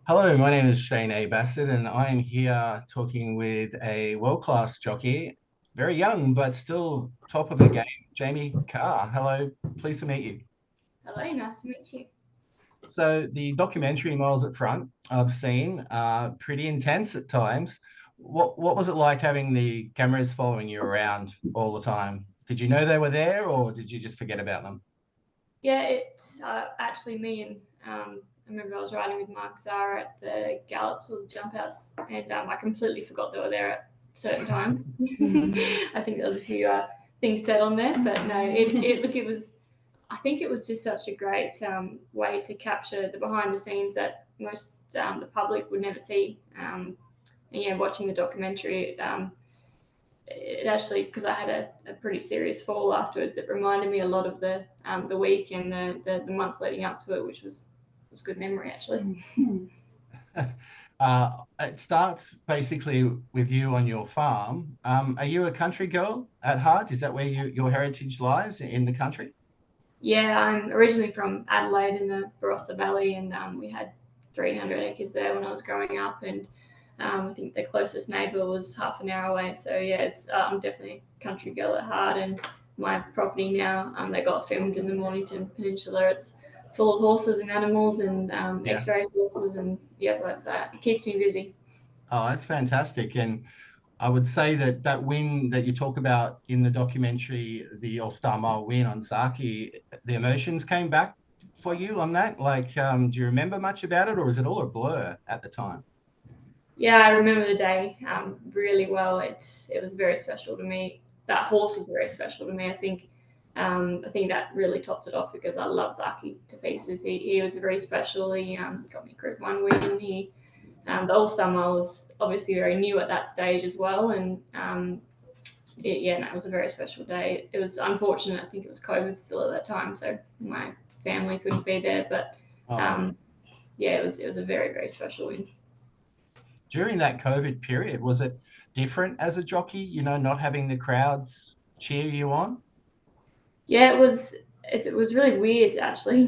Hello, my name is Shane A. Bassett, and I am here talking with a world-class jockey, very young, but still top of the game, Jamie Kah. Hello, pleased to meet you. Hello, nice to meet you. So the documentary Miles at Front I've seen pretty intense at times. What was it like having the cameras following you around all the time? Did you know they were there, or did you just forget about them? Yeah, it's actually me and I remember I was riding with Mark Zara at the Gallops or the Jump House, and I completely forgot they were there at certain times. I think there was a few things said on there, but no, it was. I think it was just such a great way to capture the behind the scenes that most the public would never see. And yeah, watching the documentary, it actually, because I had a pretty serious fall afterwards, it reminded me a lot of the week and the months leading up to it, which was good memory actually. It starts basically with you on your farm. Are you a country girl at heart? Is that where your heritage lies in the country? Yeah, I'm originally from Adelaide in the Barossa Valley, and we had 300 acres there when I was growing up, and I think the closest neighbour was half an hour away. So yeah, it's I'm definitely a country girl at heart, and my property now they got filmed in the Mornington Peninsula. It's full of horses and animals and Yeah. X-race horses, and yeah, but that keeps me busy. Oh, that's fantastic. And I would say that that win that you talk about in the documentary, the All-Star Mile win on Saki, the emotions came back for you on that. Like, do you remember much about it, or is it all a blur at the time? Yeah, I remember the day really well. It was very special to me. That horse was very special to me. I think that really topped it off because I love Zaki to pieces. He was very special. He got me a Group One win. He the All Summer was obviously very new at that stage as well, and yeah, no, it was a very special day. It was unfortunate. I think it was COVID still at that time, so my family couldn't be there. But Oh, um, yeah, it was a very very special win. during that COVID period, was it different as a jockey, not having the crowds cheer you on? Yeah, it was really weird actually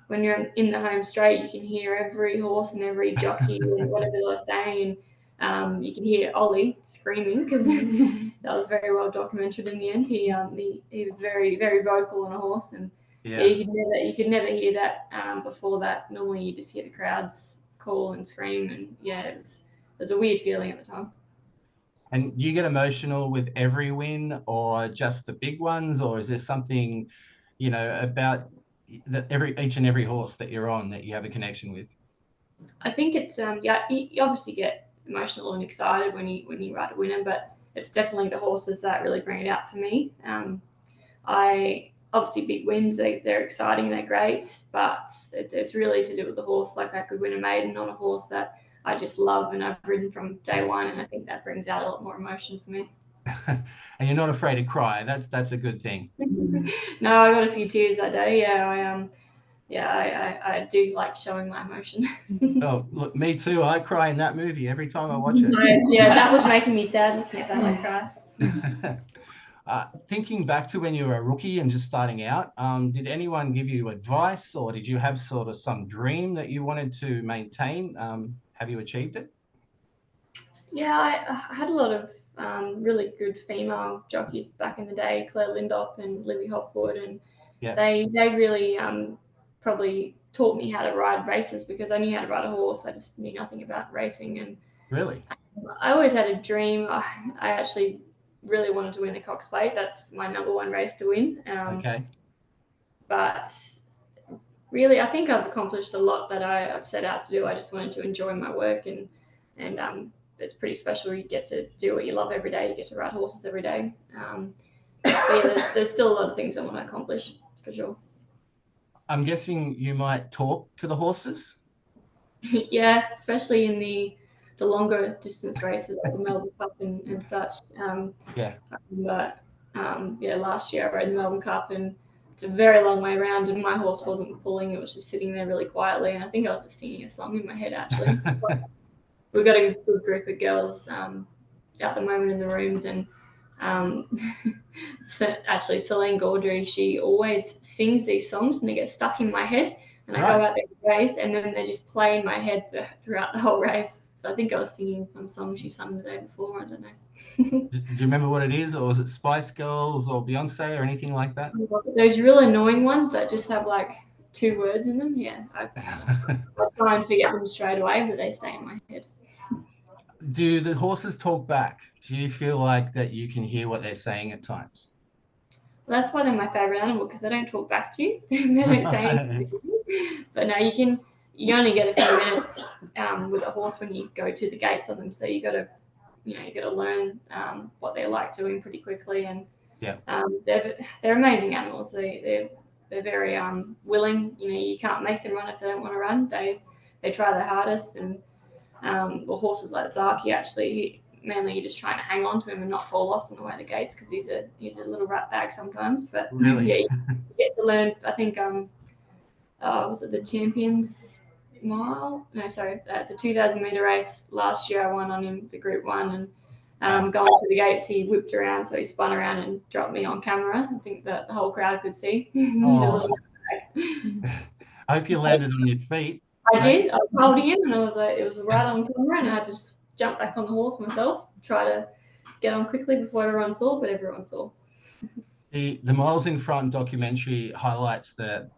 when you're in the home straight, you can hear every horse and every jockey and whatever they're saying, and you can hear Ollie screaming because that was very well documented in the end. He was very very vocal on a horse, and yeah, Yeah. you could never hear that before that. Normally, you just hear the crowds call and scream, and yeah, it was a weird feeling at the time. And do you get emotional with every win or just the big ones, or is there something, about that each and every horse that you're on that you have a connection with? I think it's yeah, you obviously get emotional and excited when you ride a winner, but it's definitely the horses that really bring it out for me. I obviously big wins, they're exciting, they're great, but it's really to do with the horse. Like I could win a maiden on a horse that I just love and I've ridden from day one, and I think that brings out a lot more emotion for me. And you're not afraid to cry. That's a good thing. No, I got a few tears that day. Yeah, I do like showing my emotion. Oh, look, me too. I cry in that movie every time I watch it. Yeah, that was making me sad looking at that. I cry. Thinking back to when you were a rookie and just starting out, did anyone give you advice, or did you have sort of some dream that you wanted to maintain? Have you achieved it? Yeah, I had a lot of really good female jockeys back in the day, Claire Lindop and Libby Hopwood, and Yeah, they really probably taught me how to ride races because I knew how to ride a horse. I just knew nothing about racing, and really. I always had a dream. I actually really wanted to win the Cox Plate. That's my number one race to win. Okay. But really, I think I've accomplished a lot that I've set out to do. I just wanted to enjoy my work, and it's pretty special. You get to do what you love every day. You get to ride horses every day. But yeah, there's still a lot of things I want to accomplish for sure. I'm guessing you might talk to the horses. Yeah, especially in the longer distance races like the Melbourne Cup and such. Yeah. But yeah, last year I rode the Melbourne Cup, and it's a very long way around, and my horse wasn't pulling; it was just sitting there really quietly. And I think I was just singing a song in my head actually. We've got a good group of girls at the moment in the rooms, and um, so actually Celine Gaudry, she always sings these songs, and they get stuck in my head and I go out there to race, and then they just play in my head throughout the whole race. So I think I was singing some song she sung the day before. I don't know. Do you remember what it is, or was it Spice Girls or Beyonce or anything like that? Those real annoying ones that just have like 2 words in them. Yeah, I try and forget them straight away, but they stay in my head. Do the horses talk back? Do you feel like that you can hear what they're saying at times? Well, that's why they're my favorite animal, because they don't talk back to you. They don't say anything. But no, you only get a few minutes with a horse when you go to the gates of them. So you got to learn what they're like doing pretty quickly. And Yeah. They're amazing animals. They're very willing. You can't make them run if they don't want to run. They try their hardest. And horses like Jockey, actually, mainly you're just trying to hang on to him and not fall off on the way to the gates, because he's a little rat bag sometimes. But Really? yeah, you get to learn. I think was it the Champions Mile? No, sorry, the 2,000-meter race last year. I won on him, the Group 1, and going to the gates, he whipped around, so he spun around and dropped me on camera. I think that the whole crowd could see. Oh. I hope you landed on your feet. I did. I was holding him, and it was right on camera, and I had to just jump back on the horse myself, try to get on quickly before everyone saw, but everyone saw. The Miles in Front documentary highlights the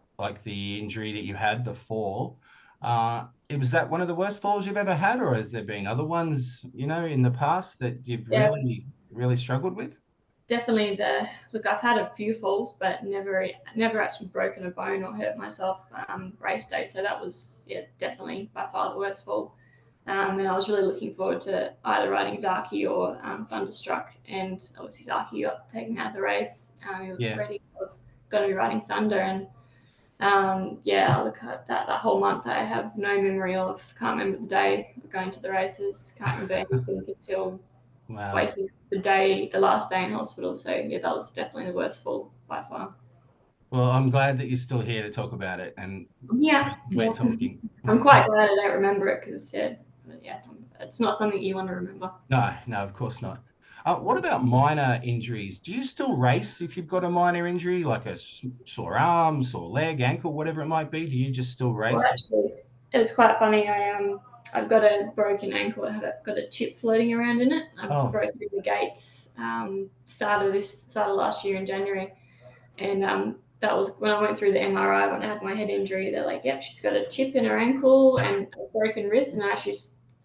injury that you had, the fall. Was that one of the worst falls you've ever had, or has there been other ones, in the past that you've really struggled with? Definitely I've had a few falls, but never actually broken a bone or hurt myself race day. So that was definitely by far the worst fall. And I was really looking forward to either riding Jockey or Thunderstruck. And obviously Jockey got taken out of the race. He was ready. I was going to be riding Thunder. And I look at that whole month. I have no memory of, can't remember the day of going to the races, can't remember anything until waking up the last day in hospital. So that was definitely the worst fall by far. Well, I'm glad that you're still here to talk about it, and we're talking. I'm quite glad I don't remember it, because it's not something you want to remember. No, of course not. What about minor injuries? Do you still race if you've got a minor injury, like a sore arm, sore leg, ankle, whatever it might be? Do you just still race? Well, actually, it was quite funny. I've got a broken ankle. I've got a chip floating around in it. I've broken the gates. Started last year in January, and that was when I went through the MRI when I had my head injury. They're like, "Yep, she's got a chip in her ankle and a broken wrist." And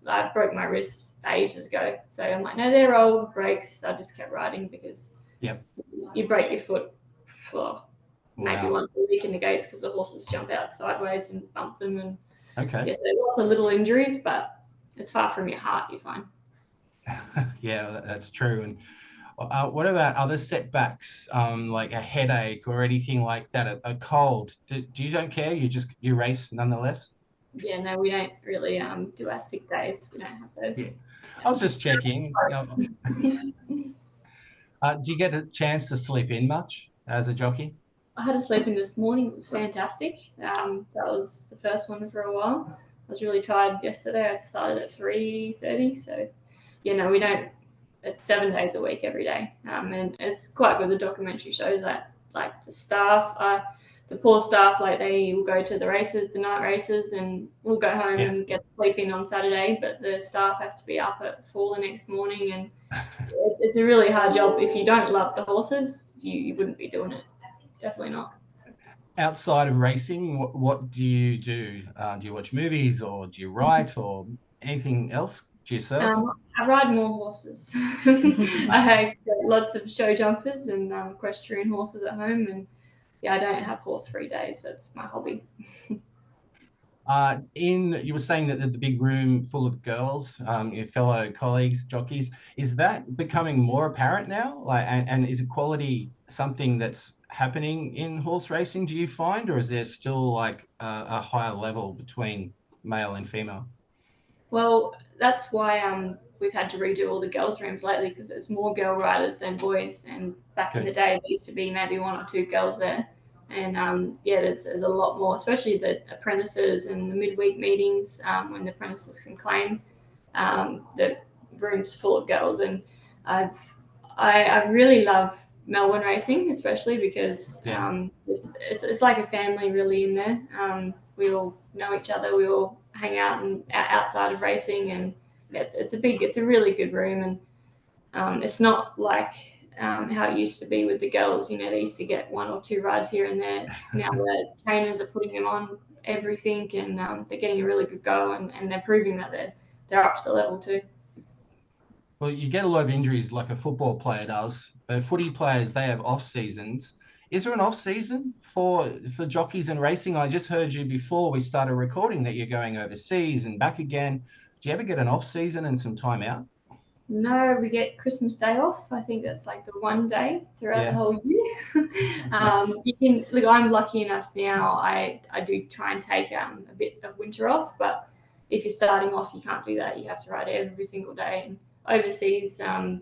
I broke my wrist ages ago. So I'm like, "No, they're old breaks." I just kept riding, because you break your foot for maybe once a week in the gates, because the horses jump out sideways and bump them. And so lots of little injuries, but it's far from your heart, you find. Yeah, that's true. And what about other setbacks, like a headache or anything like that, a cold? You don't care? You race nonetheless? Yeah, no, we don't really do our sick days. We don't have those. Yeah. I was just checking. Do you get a chance to sleep in much as a jockey? I had a sleep in this morning. It was fantastic. That was the first one for a while. I was really tired yesterday. I started at 3:30. So, we don't. It's 7 days a week every day, and it's quite good. The documentary shows that, like, the staff, the poor staff, like, they will go to the races, the night races, and we'll go home and get sleep in on Saturday. But the staff have to be up at 4 the next morning, and it's a really hard job. If you don't love the horses, you wouldn't be doing it. Definitely not. Outside of racing, what do you do? Do you watch movies, or do you write, or anything else? Do you surf? I ride more horses. I have lots of show jumpers and equestrian horses at home, and I don't have horse-free days. That's my hobby. You were saying that the big room full of girls, your fellow colleagues, jockeys, is that becoming more apparent now? And is equality something that's happening in horse racing, do you find, or is there still like a higher level between male and female? Well, that's why we've had to redo all the girls' rooms lately, because there's more girl riders than boys. And back in the day, there used to be maybe 1 or 2 girls there. And there's a lot more, especially the apprentices and the midweek meetings when the apprentices can claim. The rooms full of girls, and I really love Melbourne racing, especially because it's like a family really in there. We all know each other. We all hang out and outside of racing, and it's a really good room, and it's not like how it used to be with the girls. You know, they used to get one or two rides here and there. Now the trainers are putting them on everything, and they're getting a really good go, and they're proving that they're up to the level too. Well, you get a lot of injuries like a football player does, but footy players, they have off seasons. Is there an off season for jockeys and racing? I just heard you before we started recording that you're going overseas and back again. Do you ever get an off season and some time out? No, we get Christmas Day off. I think that's like the one day throughout the Yeah. whole year. You can look. I'm lucky enough now. I do try and take a bit of winter off, but if you're starting off, you can't do that. You have to ride every single day. And overseas, uh,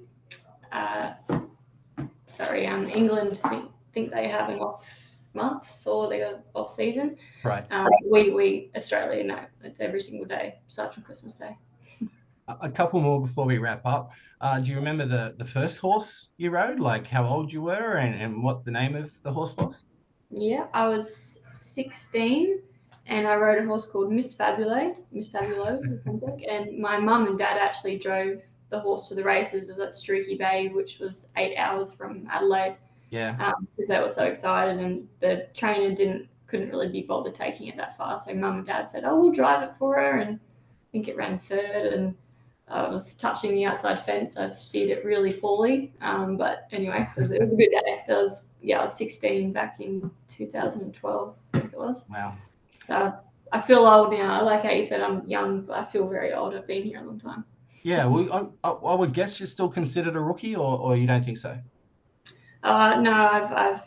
England think they have an off month or they got off season. Right. We Australia, no, it's every single day, aside from Christmas Day. A couple more before we wrap up. Do you remember the first horse you rode, like how old you were and what the name of the horse was? Yeah, I was 16 and I rode a horse called Miss Fabulo, and my mum and dad actually drove the horse to the races at Streaky Bay, which was 8 hours from Adelaide. Yeah. Because they were so excited, and the trainer couldn't really be bothered taking it that far. So mum and dad said, "Oh, we'll drive it for her," and I think it ran third, and I was touching the outside fence. I steered it really poorly, but anyway, it was a good day. I was 16 back in 2012, I think it was. Wow. So I feel old now. Like how you said, I'm young, but I feel very old. I've been here a long time. Yeah, well, I would guess you're still considered a rookie, or you don't think so? No, I've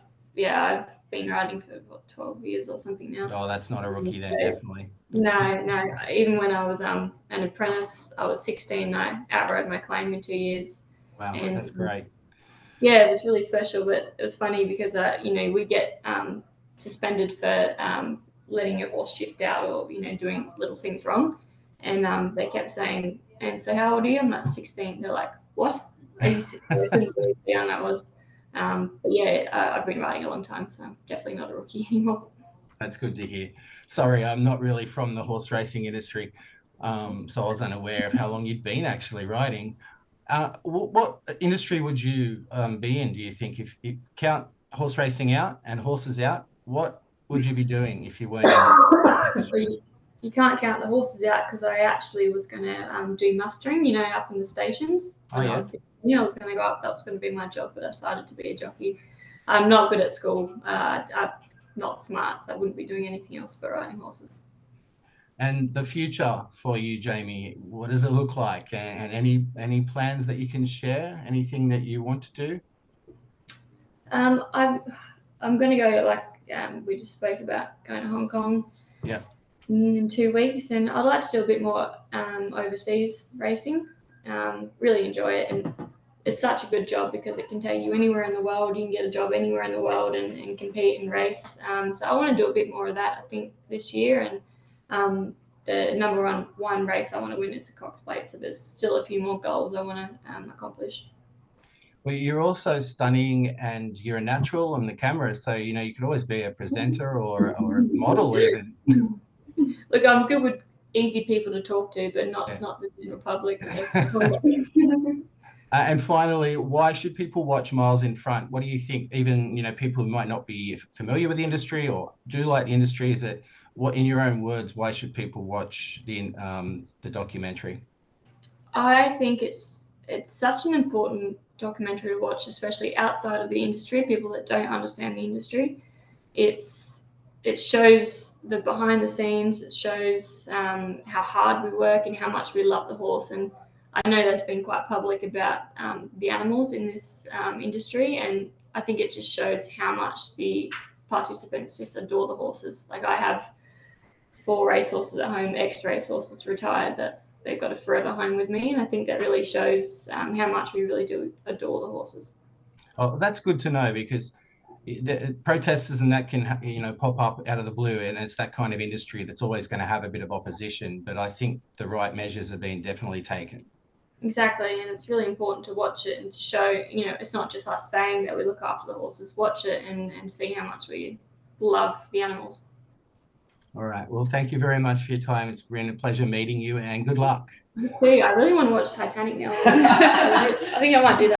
been riding for 12 years or something now. Oh, that's not a rookie then, definitely. No. Even when I was an apprentice, I was 16. I outrode my claim in 2 years. Wow, And that's great. yeah, it was really special, but it was funny because we get suspended for letting your horse shift out or doing little things wrong, and they kept saying, "And so how old are you?" I'm like 16. They're like, "What? Are you 16?" I couldn't believe how young I was. But yeah, I've been riding a long time, so I'm definitely not a rookie anymore. That's good to hear. Sorry, I'm not really from the horse racing industry, so I was unaware of how long you'd been actually riding. What industry would you be in, do you think? If you count horse racing out and horses out, what would you be doing if you weren't in? You can't count the horses out because I actually was going to do mustering, up in the stations. Oh, yeah. I was 16, I was going to go up. That was going to be my job, but I decided to be a jockey. I'm not good at school. I'm not smart, so I wouldn't be doing anything else but riding horses. And the future for you, Jamie, what does it look like? And any plans that you can share? Anything that you want to do? I'm going to go, like we just spoke about, going to Hong Kong. Yeah. In 2 weeks, and I'd like to do a bit more overseas racing. Really enjoy it, and it's such a good job because it can take you anywhere in the world. You can get a job anywhere in the world and compete and race. So I want to do a bit more of that, I think, this year. And the number one race I want to win is the Cox Plate. So there's still a few more goals I want to accomplish. Well, you're also stunning and you're a natural on the camera. So, you could always be a presenter or a model even. Look, I'm good with easy people to talk to, but not the general public. So. And finally, why should people watch Miles in Front? What do you think? Even people who might not be familiar with the industry or do like the industry, is it what, in your own words, why should people watch the documentary? I think it's such an important documentary to watch, especially outside of the industry. People that don't understand the industry, it shows the behind the scenes. It shows how hard we work and how much we love the horse. And I know that's been quite public about the animals in this industry, and I think it just shows how much the participants just adore the horses. Like I have 4 racehorses at home, ex-racehorses retired. They've got a forever home with me, and I think that really shows how much we really do adore the horses. Oh, that's good to know, because the protesters and that can pop up out of the blue, and it's that kind of industry that's always going to have a bit of opposition. But I think the right measures are being definitely taken. Exactly, and it's really important to watch it and to show, it's not just us saying that we look after the horses. Watch it and see how much we love the animals. All right. Well, thank you very much for your time. It's been a pleasure meeting you, and good luck. Me too. I really want to watch Titanic now. I think I might do that.